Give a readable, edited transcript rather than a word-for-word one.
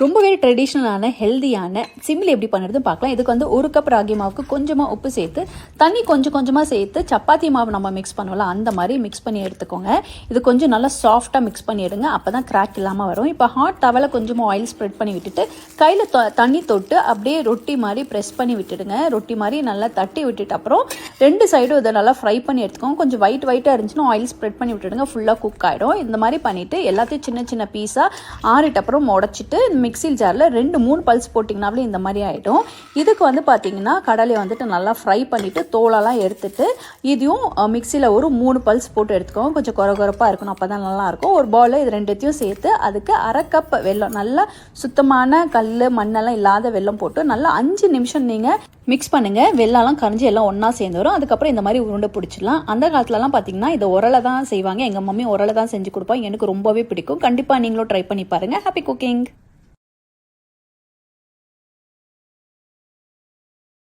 ரொம்பவே ட்ரெடிஷ்னலான ஹெல்தியான சிம்பிள் எப்படி பண்ணுறது பார்க்கலாம். இதுக்கு வந்து 1 கப் ராகி மாவுக்கு கொஞ்சமாக உப்பு சேர்த்து தண்ணி கொஞ்சமாக சேர்த்து சப்பாத்தி மாவு நம்ம மிக்ஸ் பண்ணுவோம்ல அந்த மாதிரி மிக்ஸ் பண்ணி எடுத்துக்கோங்க. இது கொஞ்சம் நல்லா சாஃப்டாக மிக்ஸ் பண்ணி எடுங்க, அப்போ தான் கிராக் இல்லாமல் வரும். இப்போ ஹாட் டவலை கொஞ்சமாக ஆயில் ஸ்ப்ரெட் பண்ணி விட்டுட்டு கையில் தண்ணி தொட்டு அப்படியே ரொட்டி மாதிரி ப்ரெஸ் பண்ணி விட்டுடுங்க. ரொட்டி மாதிரி நல்லா தட்டி விட்டுட்டு அப்புறம் 2 சைடும் இதை நல்லா ஃப்ரை பண்ணி எடுத்துக்கோங்க. கொஞ்சம் ஒயிட்டாக இருந்துச்சுன்னா ஆயில் ஸ்ப்ரெட் பண்ணி விட்டுடுங்க, ஃபுல்லாக குக் ஆகிடும். இந்த மாதிரி பண்ணிவிட்டு எல்லாத்தையும் சின்ன சின்ன பீஸாக ஆறிட்டு அப்புறம் உடச்சிட்டு மிக்சில் ஜாரில் 2-3 பல்ஸ் போட்டிங்கனாலே இந்த மாதிரி ஆகிடும். இதுக்கு வந்து பார்த்தீங்கன்னா கடலையை வந்துட்டு நல்லா ஃப்ரை பண்ணிவிட்டு தோலெல்லாம் எடுத்துட்டு இதையும் மிக்சியில் ஒரு 3 பல்ஸ் போட்டு எடுத்துக்கோங்க. கொஞ்சம் குறப்பாக இருக்கணும், அப்போ தான் நல்லாயிருக்கும். ஒரு பவுலில் இது 2த்தையும் சேர்த்து அதுக்கு 1/2 கப் வெல்லம், நல்லா சுத்தமான கல் மண்ணெல்லாம் இல்லாத வெல்லம் போட்டு நல்லா 5 நிமிஷம் நீங்கள் மிக்ஸ் பண்ணுங்கள். வெள்ளம்லாம் கரைஞ்சி எல்லாம் ஒன்றா சேர்ந்து வரும். அதுக்கப்புறம் இந்த மாதிரி உருண்டை பிடிச்சிடலாம். அந்த காலத்துலலாம் பார்த்தீங்கன்னா இதை உரலை தான் செய்வாங்க. எங்கள் மம்மி உரலை தான் செஞ்சு கொடுப்பாங்க. எனக்கு ரொம்பவே பிடிக்கும். கண்டிப்பாக நீங்களும் ட்ரை பண்ணி பாருங்கள். Happy cooking.